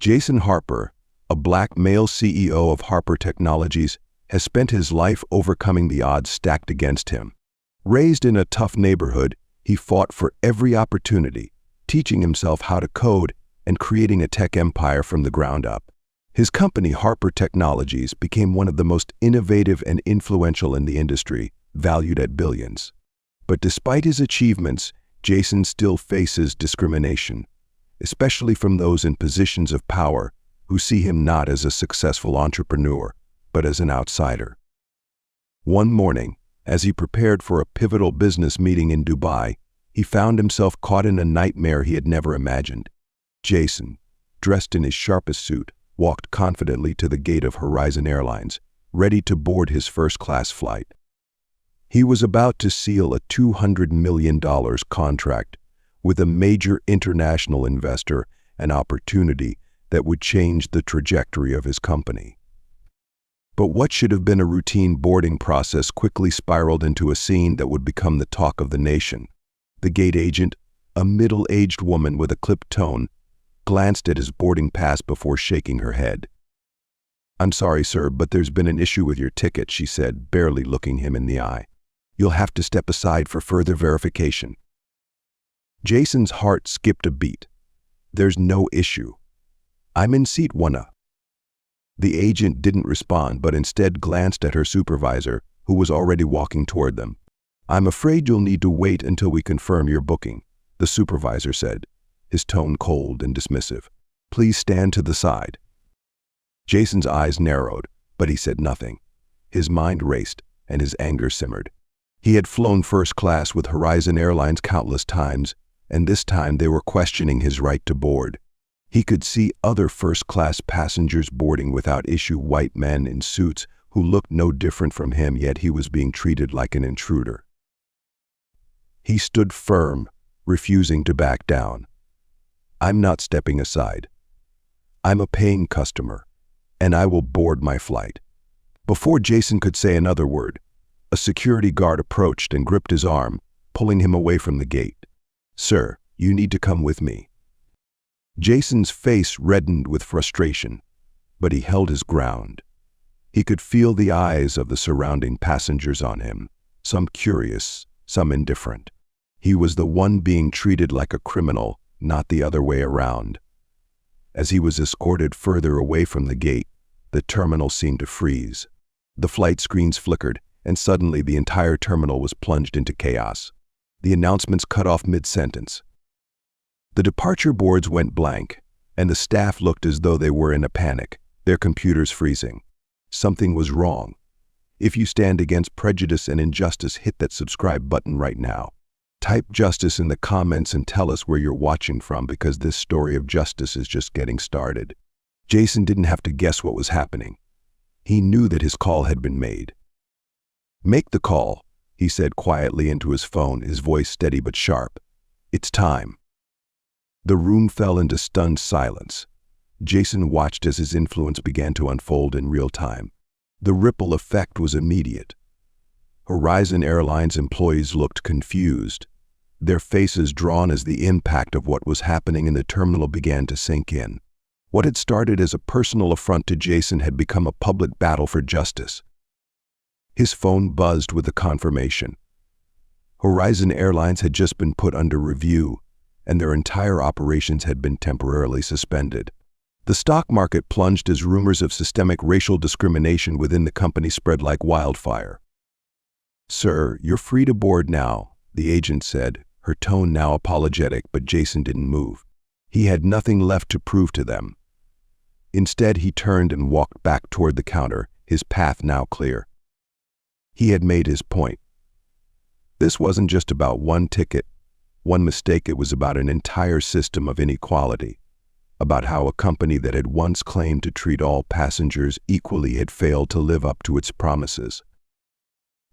Jason Harper, a black male CEO of Harper Technologies, has spent his life overcoming the odds stacked against him. Raised in a tough neighborhood, he fought for every opportunity, teaching himself how to code and creating a tech empire from the ground up. His company, Harper Technologies, became one of the most innovative and influential in the industry, valued at billions. But despite his achievements, Jason still faces discrimination, especially from those in positions of power who see him not as a successful entrepreneur, but as an outsider. One morning, as he prepared for a pivotal business meeting in Dubai, he found himself caught in a nightmare he had never imagined. Jason, dressed in his sharpest suit, walked confidently to the gate of Horizon Airlines, ready to board his first-class flight. He was about to seal a $200 million contract with a major international investor, an opportunity that would change the trajectory of his company. But what should have been a routine boarding process quickly spiraled into a scene that would become the talk of the nation. The gate agent, a middle-aged woman with a clipped tone, glanced at his boarding pass before shaking her head. "I'm sorry, sir, but there's been an issue with your ticket," she said, barely looking him in the eye. "You'll have to step aside for further verification." Jason's heart skipped a beat. "There's no issue. I'm in seat 1A." The agent didn't respond, but instead glanced at her supervisor, who was already walking toward them. "I'm afraid you'll need to wait until we confirm your booking," the supervisor said, his tone cold and dismissive. "Please stand to the side." Jason's eyes narrowed, but he said nothing. His mind raced, and his anger simmered. He had flown first class with Horizon Airlines countless times, and this time they were questioning his right to board. He could see other first-class passengers boarding without issue, white men in suits who looked no different from him, yet he was being treated like an intruder. He stood firm, refusing to back down. "I'm not stepping aside. I'm a paying customer, and I will board my flight." Before Jason could say another word, a security guard approached and gripped his arm, pulling him away from the gate. "Sir, you need to come with me." Jason's face reddened with frustration, but he held his ground. He could feel the eyes of the surrounding passengers on him, some curious, some indifferent. He was the one being treated like a criminal, not the other way around. As he was escorted further away from the gate, the terminal seemed to freeze. The flight screens flickered, and suddenly the entire terminal was plunged into chaos. The announcements cut off mid-sentence. The departure boards went blank, and the staff looked as though they were in a panic, their computers freezing. Something was wrong. If you stand against prejudice and injustice, hit that subscribe button right now. Type justice in the comments and tell us where you're watching from, because this story of justice is just getting started. Jason didn't have to guess what was happening. He knew that his call had been made. "Make the call," he said quietly into his phone, his voice steady but sharp. "It's time." The room fell into stunned silence. Jason watched as his influence began to unfold in real time. The ripple effect was immediate. Horizon Airlines employees looked confused, their faces drawn as the impact of what was happening in the terminal began to sink in. What had started as a personal affront to Jason had become a public battle for justice. His phone buzzed with the confirmation. Horizon Airlines had just been put under review, and their entire operations had been temporarily suspended. The stock market plunged as rumors of systemic racial discrimination within the company spread like wildfire. "Sir, you're free to board now," the agent said, her tone now apologetic, but Jason didn't move. He had nothing left to prove to them. Instead, he turned and walked back toward the counter, his path now clear. He had made his point. This wasn't just about one ticket, one mistake. It was about an entire system of inequality, about how a company that had once claimed to treat all passengers equally had failed to live up to its promises.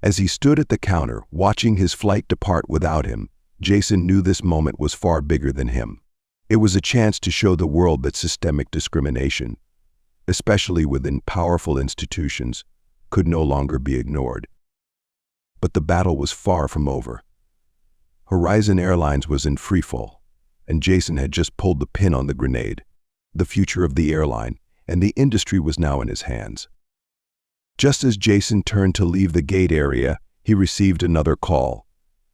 As he stood at the counter, watching his flight depart without him, Jason knew this moment was far bigger than him. It was a chance to show the world that systemic discrimination, especially within powerful institutions, could no longer be ignored. But the battle was far from over. Horizon Airlines was in freefall, and Jason had just pulled the pin on the grenade. the future of the airline, and the industry was now in his hands. Just as Jason turned to leave the gate area, he received another call.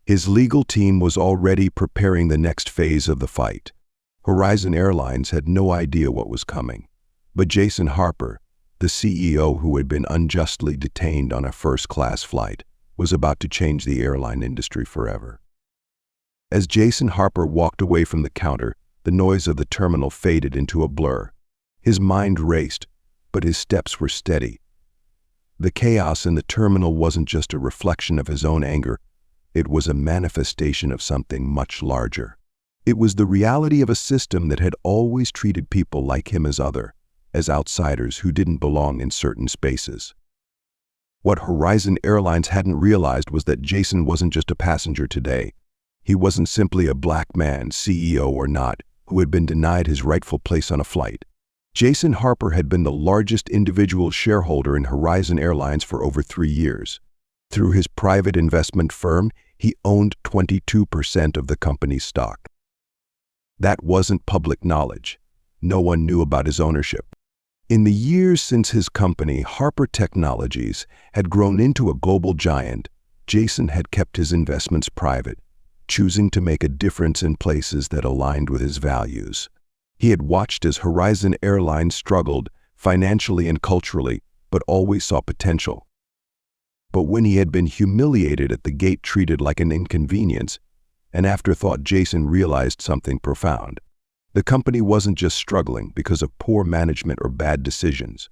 His legal team was already preparing the next phase of the fight. Horizon Airlines had no idea what was coming, but Jason Harper, the CEO who had been unjustly detained on a first-class flight, was about to change the airline industry forever. As Jason Harper walked away from the counter, the noise of the terminal faded into a blur. His mind raced, but his steps were steady. The chaos in the terminal wasn't just a reflection of his own anger, it was a manifestation of something much larger. It was the reality of a system that had always treated people like him as outsiders who didn't belong in certain spaces. What Horizon Airlines hadn't realized was that Jason wasn't just a passenger today. He wasn't simply a black man, CEO or not, who had been denied his rightful place on a flight. Jason Harper had been the largest individual shareholder in Horizon Airlines for over 3 years. Through his private investment firm, he owned 22% of the company's stock. That wasn't public knowledge. No one knew about his ownership. In the years since his company, Harper Technologies, had grown into a global giant, Jason had kept his investments private, choosing to make a difference in places that aligned with his values. He had watched as Horizon Airlines struggled, financially and culturally, but always saw potential. But when he had been humiliated at the gate, treated like an inconvenience, an afterthought, Jason realized something profound. The company wasn't just struggling because of poor management or bad decisions.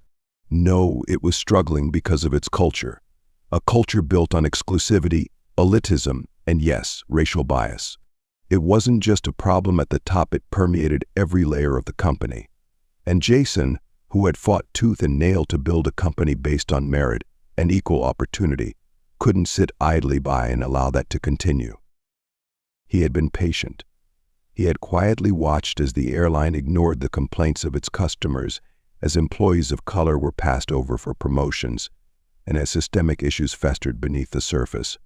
No, it was struggling because of its culture. A culture built on exclusivity, elitism, and yes, racial bias. It wasn't just a problem at the top, it permeated every layer of the company. And Jason, who had fought tooth and nail to build a company based on merit and equal opportunity, couldn't sit idly by and allow that to continue. He had been patient. He had quietly watched as the airline ignored the complaints of its customers, as employees of color were passed over for promotions, and as systemic issues festered beneath the surface.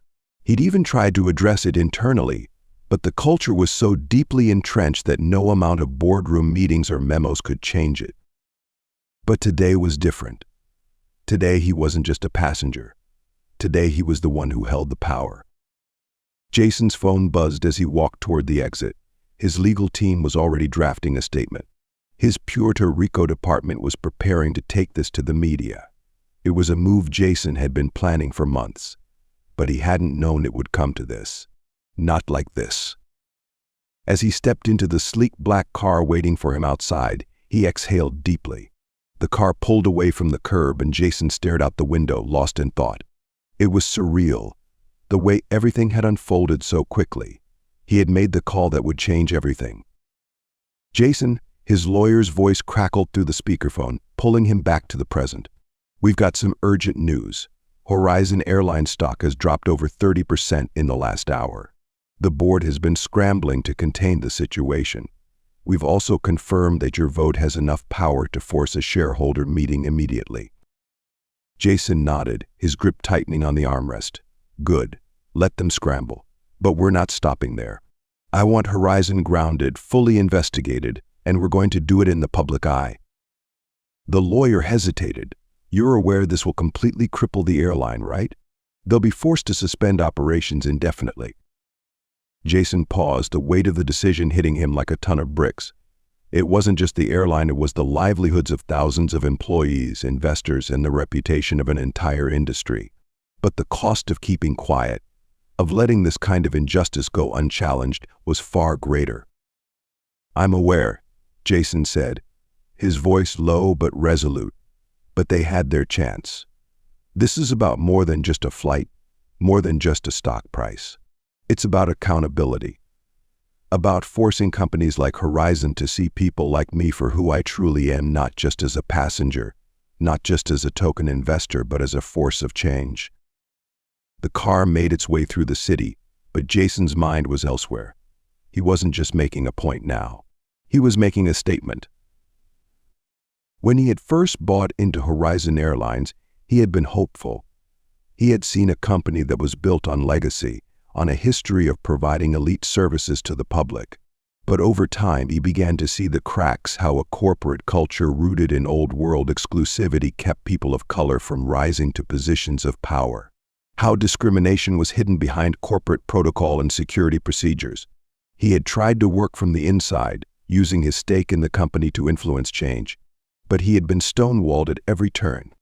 He'd even tried to address it internally, but the culture was so deeply entrenched that no amount of boardroom meetings or memos could change it. But today was different. Today he wasn't just a passenger. Today he was the one who held the power. Jason's phone buzzed as he walked toward the exit. His legal team was already drafting a statement. His Puerto Rico department was preparing to take this to the media. It was a move Jason had been planning for months, but he hadn't known it would come to this. Not like this. As he stepped into the sleek black car waiting for him outside, he exhaled deeply. The car pulled away from the curb and Jason stared out the window, lost in thought. It was surreal, the way everything had unfolded so quickly. He had made the call that would change everything. Jason, his lawyer's voice crackled through the speakerphone, pulling him back to the present. We've got some urgent news. Horizon Airlines stock has dropped over 30% in the last hour. The board has been scrambling to contain the situation. We've also confirmed that your vote has enough power to force a shareholder meeting immediately. Jason nodded, his grip tightening on the armrest. Good. Let them scramble. But we're not stopping there. I want Horizon grounded, fully investigated, and we're going to do it in the public eye. The lawyer hesitated. You're aware this will completely cripple the airline, right? They'll be forced to suspend operations indefinitely. Jason paused, the weight of the decision hitting him like a ton of bricks. It wasn't just the airline, it was the livelihoods of thousands of employees, investors, and the reputation of an entire industry. But the cost of keeping quiet, of letting this kind of injustice go unchallenged, was far greater. I'm aware, Jason said, his voice low but resolute, but they had their chance. This is about more than just a flight, more than just a stock price. It's about accountability, about forcing companies like Horizon to see people like me for who I truly am, not just as a passenger, not just as a token investor, but as a force of change. The car made its way through the city, but Jason's mind was elsewhere. He wasn't just making a point now. He was making a statement. When he had first bought into Horizon Airlines, he had been hopeful. He had seen a company that was built on legacy, on a history of providing elite services to the public. But over time, he began to see the cracks, how a corporate culture rooted in old-world exclusivity kept people of color from rising to positions of power. How discrimination was hidden behind corporate protocol and security procedures. He had tried to work from the inside, using his stake in the company to influence change, but he had been stonewalled at every turn.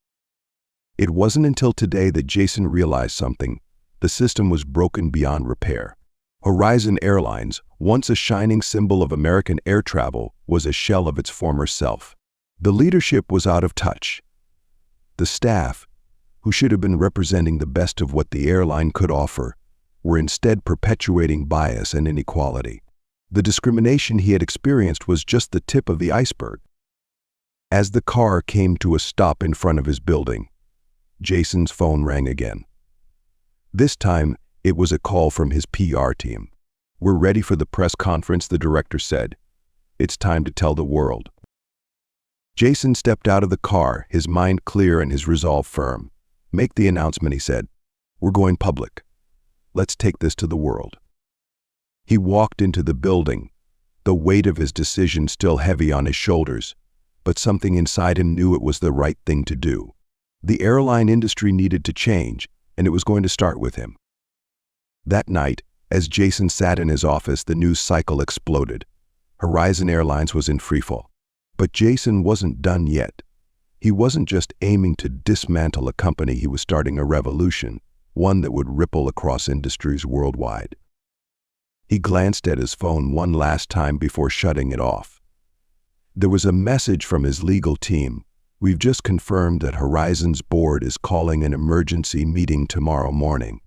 It wasn't until today that Jason realized something. The system was broken beyond repair. Horizon Airlines, once a shining symbol of American air travel, was a shell of its former self. The leadership was out of touch. The staff, who should have been representing the best of what the airline could offer, were instead perpetuating bias and inequality. The discrimination he had experienced was just the tip of the iceberg. As the car came to a stop in front of his building, Jason's phone rang again. This time, it was a call from his PR team. "We're ready for the press conference," the director said. "It's time to tell the world." Jason stepped out of the car, his mind clear and his resolve firm. "Make the announcement," he said. "We're going public. Let's take this to the world." He walked into the building, the weight of his decision still heavy on his shoulders, but something inside him knew it was the right thing to do. The airline industry needed to change, and it was going to start with him. That night, as Jason sat in his office, the news cycle exploded. Horizon Airlines was in freefall. But Jason wasn't done yet. He wasn't just aiming to dismantle a company, he was starting a revolution, one that would ripple across industries worldwide. He glanced at his phone one last time before shutting it off. There was a message from his legal team. "We've just confirmed that Horizon's board is calling an emergency meeting tomorrow morning.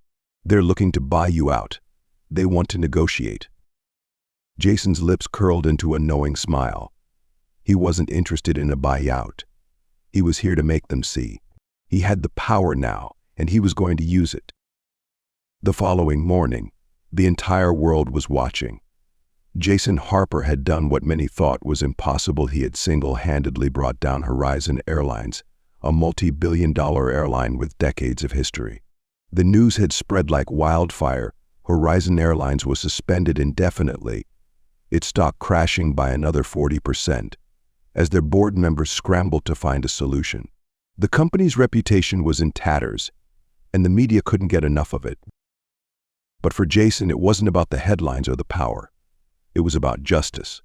They're looking to buy you out. They want to negotiate." Jason's lips curled into a knowing smile. He wasn't interested in a buyout. He was here to make them see. He had the power now, and he was going to use it. The following morning, the entire world was watching. Jason Harper had done what many thought was impossible. He had single-handedly brought down Horizon Airlines, a multi-billion-dollar airline with decades of history. The news had spread like wildfire. Horizon Airlines was suspended indefinitely, its stock crashing by another 40%, as their board members scrambled to find a solution. The company's reputation was in tatters, and the media couldn't get enough of it. But for Jason, it wasn't about the headlines or the power. It was about justice.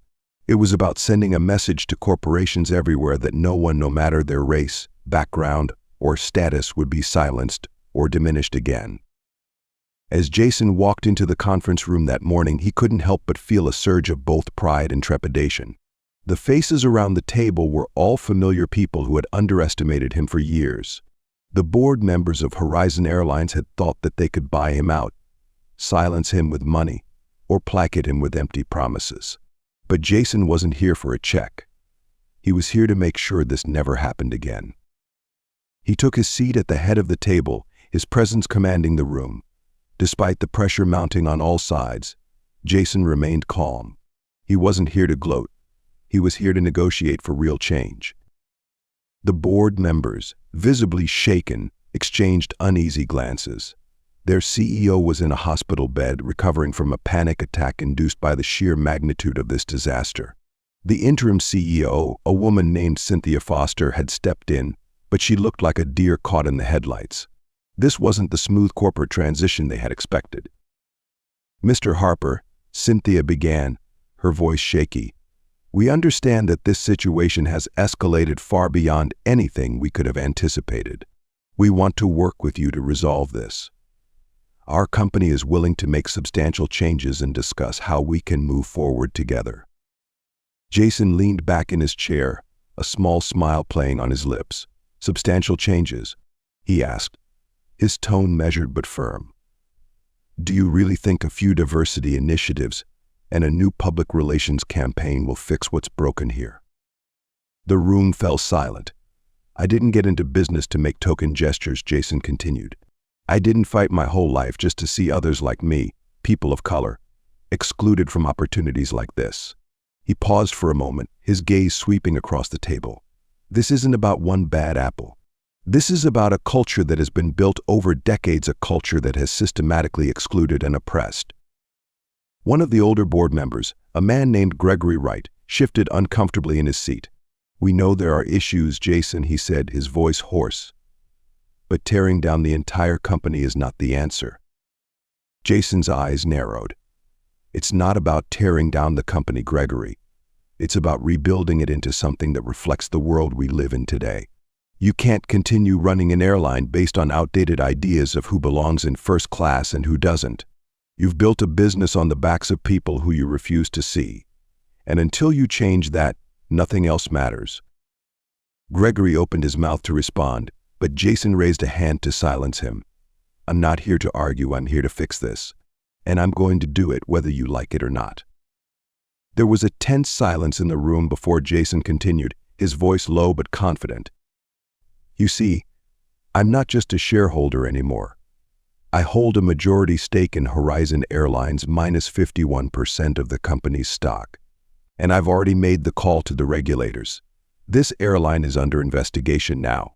It was about sending a message to corporations everywhere that no one, no matter their race, background, or status, would be silenced or diminished again. As Jason walked into the conference room that morning, he couldn't help but feel a surge of both pride and trepidation. The faces around the table were all familiar people who had underestimated him for years. The board members of Horizon Airlines had thought that they could buy him out, silence him with money, or placate him with empty promises. But Jason wasn't here for a check. He was here to make sure this never happened again. He took his seat at the head of the table, his presence commanding the room. Despite the pressure mounting on all sides, Jason remained calm. He wasn't here to gloat. He was here to negotiate for real change. The board members, visibly shaken, exchanged uneasy glances. Their CEO was in a hospital bed, recovering from a panic attack induced by the sheer magnitude of this disaster. The interim CEO, a woman named Cynthia Foster, had stepped in, but she looked like a deer caught in the headlights. This wasn't the smooth corporate transition they had expected. "Mr. Harper," Cynthia began, her voice shaky, "we understand that this situation has escalated far beyond anything we could have anticipated. We want to work with you to resolve this. Our company is willing to make substantial changes and discuss how we can move forward together." Jason leaned back in his chair, a small smile playing on his lips. "Substantial changes?" he asked, his tone measured but firm. "Do you really think a few diversity initiatives and a new public relations campaign will fix what's broken here?" The room fell silent. "I didn't get into business to make token gestures," Jason continued. "I didn't fight my whole life just to see others like me, people of color, excluded from opportunities like this." He paused for a moment, his gaze sweeping across the table. "This isn't about one bad apple. This is about a culture that has been built over decades, a culture that has systematically excluded and oppressed." One of the older board members, A man named Gregory Wright shifted uncomfortably in his seat. "We know there are issues, Jason," he said, his voice hoarse. "But tearing down the entire company is not the answer." Jason's eyes narrowed. "It's not about tearing down the company, Gregory. It's about rebuilding it into something that reflects the world we live in today. You can't continue running an airline based on outdated ideas of who belongs in first class and who doesn't. You've built a business on the backs of people who you refuse to see. And until you change that, nothing else matters." Gregory opened his mouth to respond, but Jason raised a hand to silence him. "I'm not here to argue, I'm here to fix this. And I'm going to do it whether you like it or not." There was a tense silence in the room before Jason continued, his voice low but confident. "You see, I'm not just a shareholder anymore. I hold a majority stake in Horizon Airlines, minus 51% of the company's stock. And I've already made the call to the regulators. This airline is under investigation now.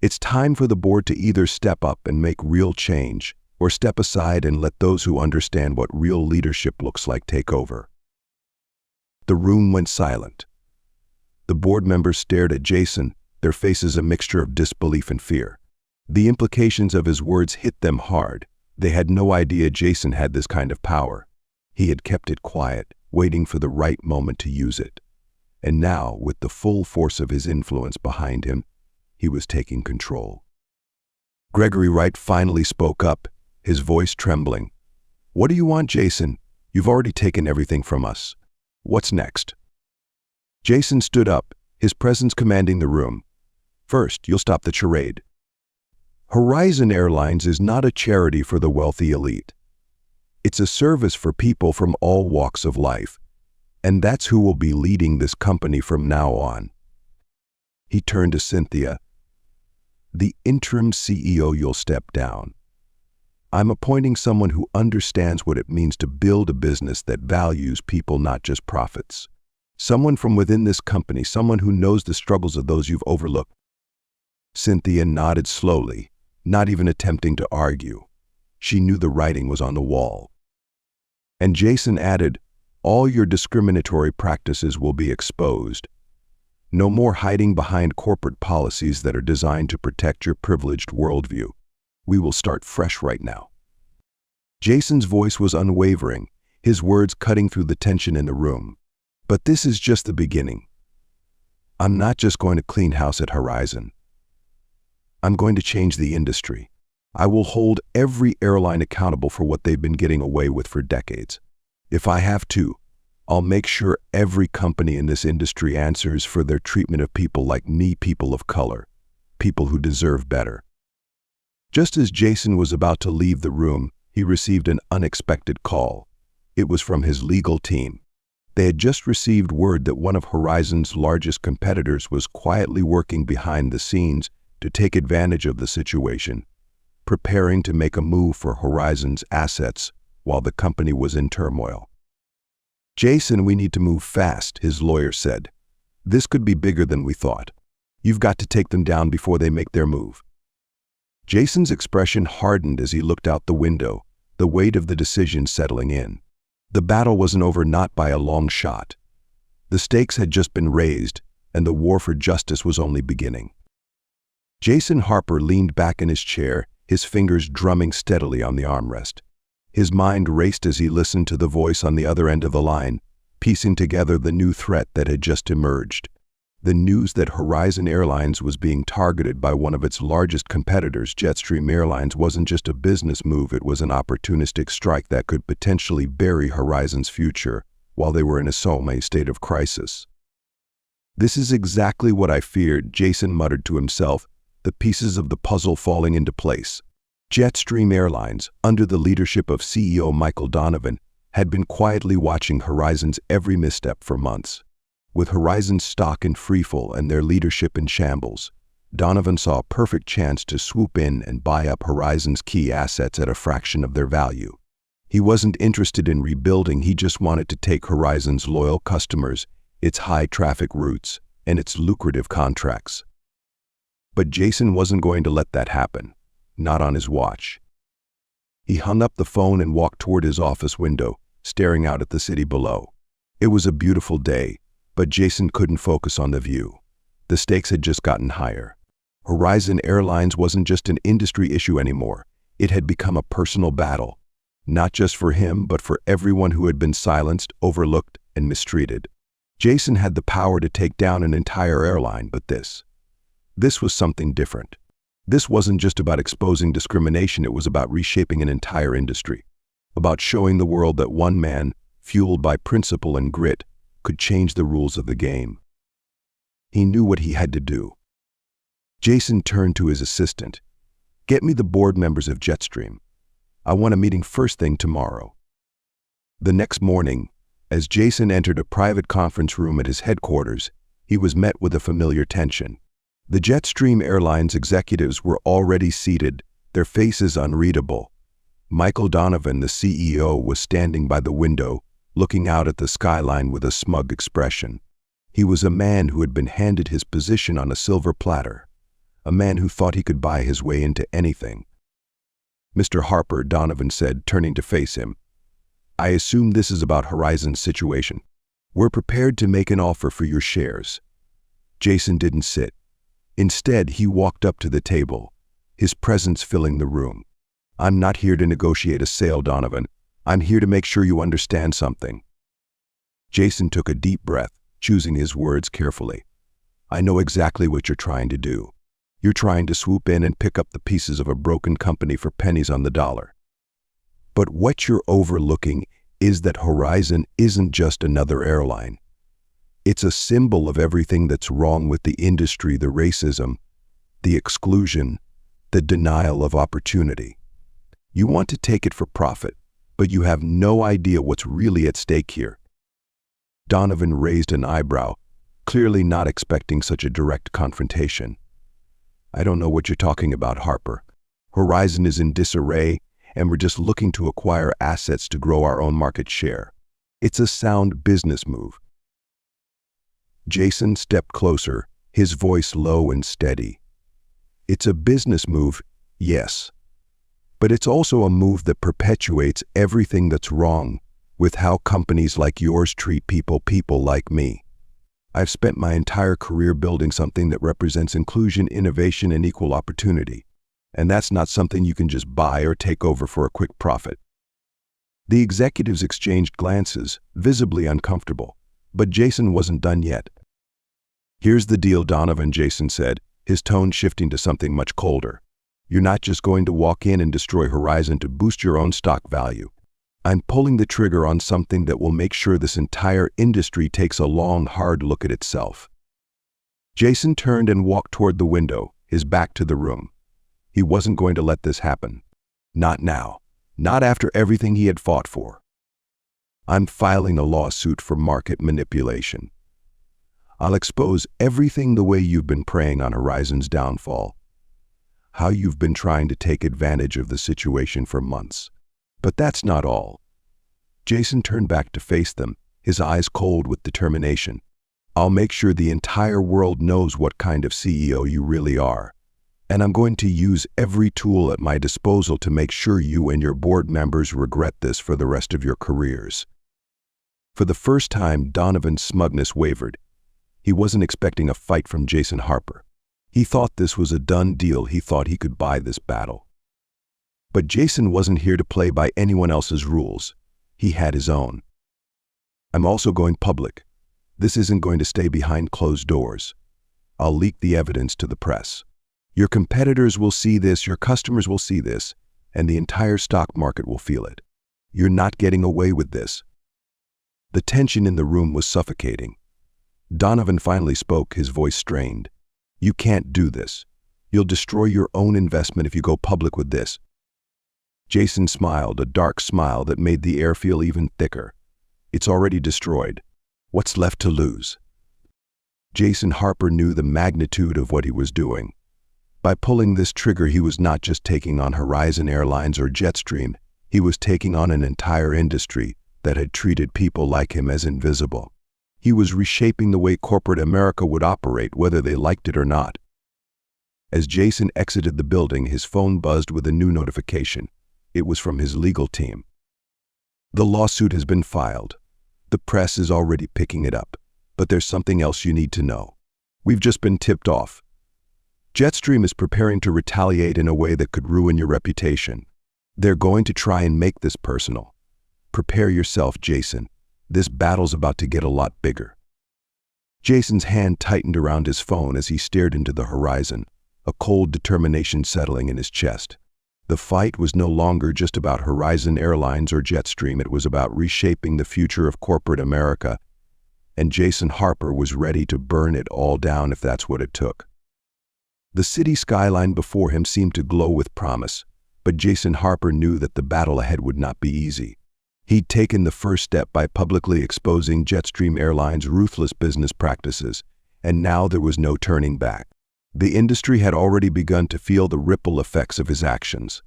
It's time for the board to either step up and make real change, or step aside and let those who understand what real leadership looks like take over." The room went silent. The board members stared at Jason, their faces a mixture of disbelief and fear. The implications of his words hit them hard. They had no idea Jason had this kind of power. He had kept it quiet, waiting for the right moment to use it. And now, with the full force of his influence behind him, he was taking control. Gregory Wright finally spoke up, his voice trembling. "What do you want, Jason? You've already taken everything from us. What's next?" Jason stood up, his presence commanding the room. "First, you'll stop the charade. Horizon Airlines is not a charity for the wealthy elite. It's a service for people from all walks of life, and that's who will be leading this company from now on." He turned to Cynthia. "The interim CEO, you'll step down. I'm appointing someone who understands what it means to build a business that values people, not just profits. Someone from within this company, someone who knows the struggles of those you've overlooked." Cynthia nodded slowly, not even attempting to argue. She knew the writing was on the wall. And Jason added, "All your discriminatory practices will be exposed. No more hiding behind corporate policies that are designed to protect your privileged worldview. We will start fresh right now." Jason's voice was unwavering, his words cutting through the tension in the room. "But this is just the beginning. I'm not just going to clean house at Horizon. I'm going to change the industry. I will hold every airline accountable for what they've been getting away with for decades. If I have to, I'll make sure every company in this industry answers for their treatment of people like me, people of color, people who deserve better." Just as Jason was about to leave the room, he received an unexpected call. It was from his legal team. They had just received word that one of Horizon's largest competitors was quietly working behind the scenes to take advantage of the situation, preparing to make a move for Horizon's assets while the company was in turmoil. "Jason, we need to move fast," his lawyer said. "This could be bigger than we thought. You've got to take them down before they make their move." Jason's expression hardened as he looked out the window, the weight of the decision settling in. The battle wasn't over, not by a long shot. The stakes had just been raised, and the war for justice was only beginning. Jason Harper leaned back in his chair, his fingers drumming steadily on the armrest. His mind raced as he listened to the voice on the other end of the line, piecing together the new threat that had just emerged. The news that Horizon Airlines was being targeted by one of its largest competitors, Jetstream Airlines, wasn't just a business move, it was an opportunistic strike that could potentially bury Horizon's future while they were in a state of crisis. "This is exactly what I feared," Jason muttered to himself, the pieces of the puzzle falling into place. Jetstream Airlines, under the leadership of CEO Michael Donovan, had been quietly watching Horizon's every misstep for months. With Horizon's stock in freefall and their leadership in shambles, Donovan saw a perfect chance to swoop in and buy up Horizon's key assets at a fraction of their value. He wasn't interested in rebuilding, he just wanted to take Horizon's loyal customers, its high-traffic routes, and its lucrative contracts. But Jason wasn't going to let that happen, not on his watch. He hung up the phone and walked toward his office window, staring out at the city below. It was a beautiful day, but Jason couldn't focus on the view. The stakes had just gotten higher. Horizon Airlines wasn't just an industry issue anymore. It had become a personal battle, not just for him, but for everyone who had been silenced, overlooked, and mistreated. Jason had the power to take down an entire airline, but this was something different. This wasn't just about exposing discrimination, it was about reshaping an entire industry, about showing the world that one man, fueled by principle and grit, could change the rules of the game. He knew what he had to do. Jason turned to his assistant. "Get me the board members of Jetstream. I want a meeting first thing tomorrow." The next morning, as Jason entered a private conference room at his headquarters, he was met with a familiar tension. The Jetstream Airlines executives were already seated, their faces unreadable. Michael Donovan, the CEO, was standing by the window, looking out at the skyline with a smug expression. He was a man who had been handed his position on a silver platter, a man who thought he could buy his way into anything. "Mr. Harper," Donovan said, turning to face him, "I assume this is about Horizon's situation. We're prepared to make an offer for your shares." Jason didn't sit. Instead, he walked up to the table, his presence filling the room. "I'm not here to negotiate a sale, Donovan. I'm here to make sure you understand something." Jason took a deep breath, choosing his words carefully. "I know exactly what you're trying to do. You're trying to swoop in and pick up the pieces of a broken company for pennies on the dollar. But what you're overlooking is that Horizon isn't just another airline. It's a symbol of everything that's wrong with the industry: the racism, the exclusion, the denial of opportunity. You want to take it for profit, but you have no idea what's really at stake here." Donovan raised an eyebrow, clearly not expecting such a direct confrontation. "I don't know what you're talking about, Harper. Horizon is in disarray, and we're just looking to acquire assets to grow our own market share. It's a sound business move." Jason stepped closer, his voice low and steady. "It's a business move, yes. But it's also a move that perpetuates everything that's wrong with how companies like yours treat people like me. I've spent my entire career building something that represents inclusion, innovation, and equal opportunity. And that's not something you can just buy or take over for a quick profit." The executives exchanged glances, visibly uncomfortable, but Jason wasn't done yet. "Here's the deal, Donovan," Jason said, his tone shifting to something much colder. "You're not just going to walk in and destroy Horizon to boost your own stock value. I'm pulling the trigger on something that will make sure this entire industry takes a long, hard look at itself." Jason turned and walked toward the window, his back to the room. He wasn't going to let this happen. Not now. Not after everything he had fought for. "I'm filing a lawsuit for market manipulation. I'll expose everything the way you've been preying on Horizon's downfall. How you've been trying to take advantage of the situation for months. But that's not all." Jason turned back to face them, his eyes cold with determination. "I'll make sure the entire world knows what kind of CEO you really are. And I'm going to use every tool at my disposal to make sure you and your board members regret this for the rest of your careers." For the first time, Donovan's smugness wavered. He wasn't expecting a fight from Jason Harper. He thought this was a done deal. He thought he could buy this battle. But Jason wasn't here to play by anyone else's rules. He had his own. "I'm also going public. This isn't going to stay behind closed doors. I'll leak the evidence to the press. Your competitors will see this, your customers will see this, and the entire stock market will feel it. You're not getting away with this." The tension in the room was suffocating. Donovan finally spoke, his voice strained. "You can't do this. You'll destroy your own investment if you go public with this." Jason smiled, a dark smile that made the air feel even thicker. "It's already destroyed. What's left to lose?" Jason Harper knew the magnitude of what he was doing. By pulling this trigger, he was not just taking on Horizon Airlines or Jetstream, he was taking on an entire industry that had treated people like him as invisible. He was reshaping the way corporate America would operate, whether they liked it or not. As Jason exited the building, his phone buzzed with a new notification. It was from his legal team. "The lawsuit has been filed. The press is already picking it up, but there's something else you need to know. We've just been tipped off. Jetstream is preparing to retaliate in a way that could ruin your reputation. They're going to try and make this personal. Prepare yourself, Jason. This battle's about to get a lot bigger. Jason's hand tightened around his phone as he stared into the horizon, a cold determination settling in his chest. The fight was no longer just about Horizon Airlines or Jetstream. It was about reshaping the future of corporate America, and Jason Harper was ready to burn it all down if that's what it took. The city skyline before him seemed to glow with promise, but Jason Harper knew that the battle ahead would not be easy. He'd taken the first step by publicly exposing Jetstream Airlines' ruthless business practices, and now there was no turning back. The industry had already begun to feel the ripple effects of his actions.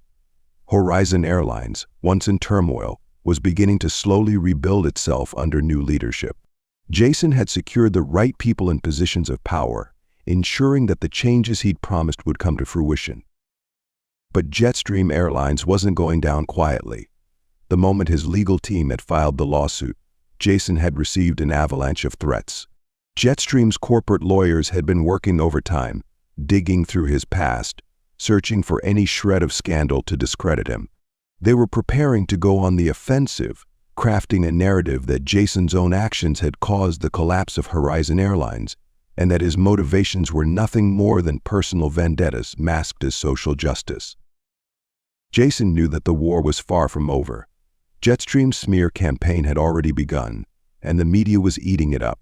Horizon Airlines, once in turmoil, was beginning to slowly rebuild itself under new leadership. Jason had secured the right people in positions of power, ensuring that the changes he'd promised would come to fruition. But Jetstream Airlines wasn't going down quietly. The moment his legal team had filed the lawsuit, Jason had received an avalanche of threats. Jetstream's corporate lawyers had been working overtime, digging through his past, searching for any shred of scandal to discredit him. They were preparing to go on the offensive, crafting a narrative that Jason's own actions had caused the collapse of Horizon Airlines, and that his motivations were nothing more than personal vendettas masked as social justice. Jason knew that the war was far from over. Jetstream's smear campaign had already begun, and the media was eating it up.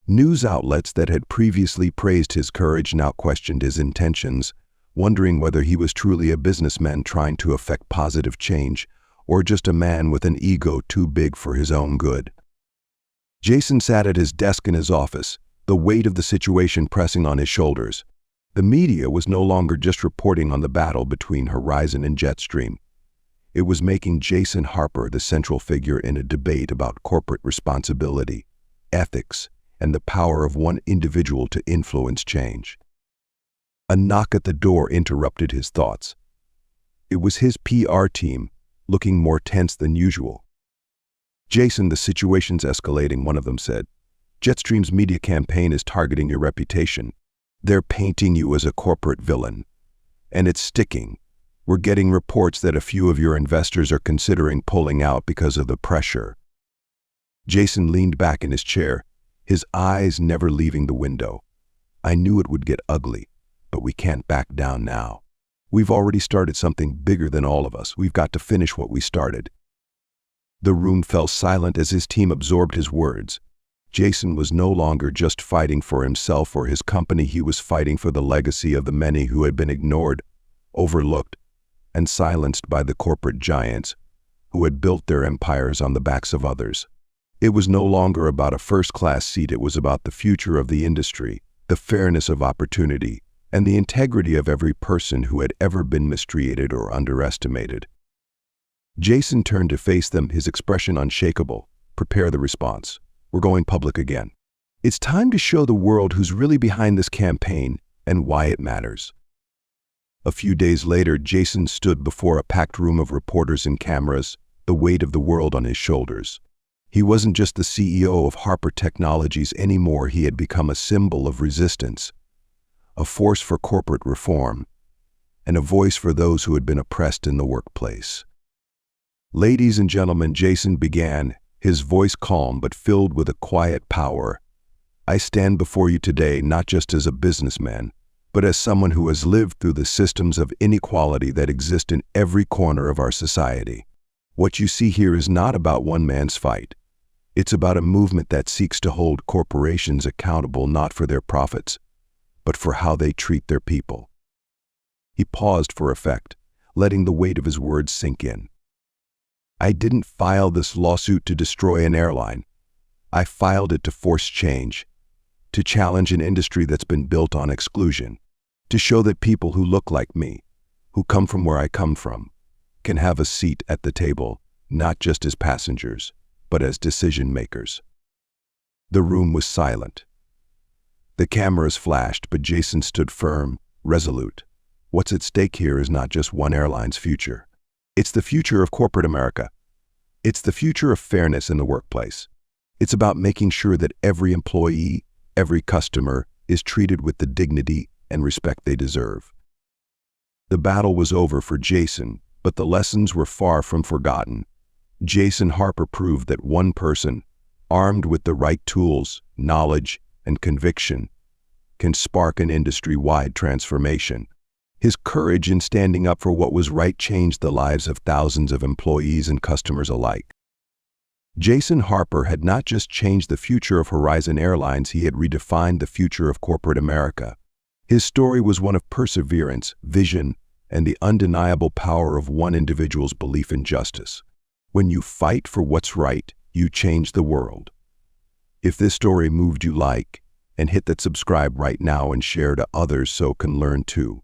News outlets that had previously praised his courage now questioned his intentions, wondering whether he was truly a businessman trying to effect positive change, or just a man with an ego too big for his own good. Jason sat at his desk in his office, the weight of the situation pressing on his shoulders. The media was no longer just reporting on the battle between Horizon and Jetstream. It was making Jason Harper the central figure in a debate about corporate responsibility, ethics, and the power of one individual to influence change. A knock at the door interrupted his thoughts. It was his PR team, looking more tense than usual. "Jason, the situation's escalating," one of them said. "Jetstream's media campaign is targeting your reputation. They're painting you as a corporate villain. And it's sticking. We're getting reports that a few of your investors are considering pulling out because of the pressure." Jason leaned back in his chair, his eyes never leaving the window. "I knew it would get ugly, but we can't back down now. We've already started something bigger than all of us. We've got to finish what we started." The room fell silent as his team absorbed his words. Jason was no longer just fighting for himself or his company. He was fighting for the legacy of the many who had been ignored, overlooked, and silenced by the corporate giants who had built their empires on the backs of others. It was no longer about a first-class seat. It was about the future of the industry, the fairness of opportunity, and the integrity of every person who had ever been mistreated or underestimated. Jason turned to face them, his expression unshakable. "Prepare the response. We're going public again. It's time to show the world who's really behind this campaign and why it matters." A few days later, Jason stood before a packed room of reporters and cameras, the weight of the world on his shoulders. He wasn't just the CEO of Harper Technologies anymore. He had become a symbol of resistance, a force for corporate reform, and a voice for those who had been oppressed in the workplace. "Ladies and gentlemen," Jason began, his voice calm but filled with a quiet power. "I stand before you today not just as a businessman, but as someone who has lived through the systems of inequality that exist in every corner of our society. What you see here is not about one man's fight. It's about a movement that seeks to hold corporations accountable not for their profits, but for how they treat their people." He paused for effect, letting the weight of his words sink in. "I didn't file this lawsuit to destroy an airline. I filed it to force change, to challenge an industry that's been built on exclusion, to show that people who look like me, who come from where I come from, can have a seat at the table, not just as passengers, but as decision makers." The room was silent. The cameras flashed, but Jason stood firm, resolute. What's at stake here is not just one airline's future. It's the future of corporate America. It's the future of fairness in the workplace. It's about making sure that every employee, every customer, is treated with the dignity and respect they deserve. The battle was over for Jason, but the lessons were far from forgotten. Jason Harper proved that one person, armed with the right tools, knowledge, and conviction, can spark an industry-wide transformation. His courage in standing up for what was right changed the lives of thousands of employees and customers alike. Jason Harper had not just changed the future of Horizon Airlines, he had redefined the future of corporate America. His story was one of perseverance, vision, and the undeniable power of one individual's belief in justice. When you fight for what's right, you change the world. If this story moved you, like and hit that subscribe right now and share to others so can learn too.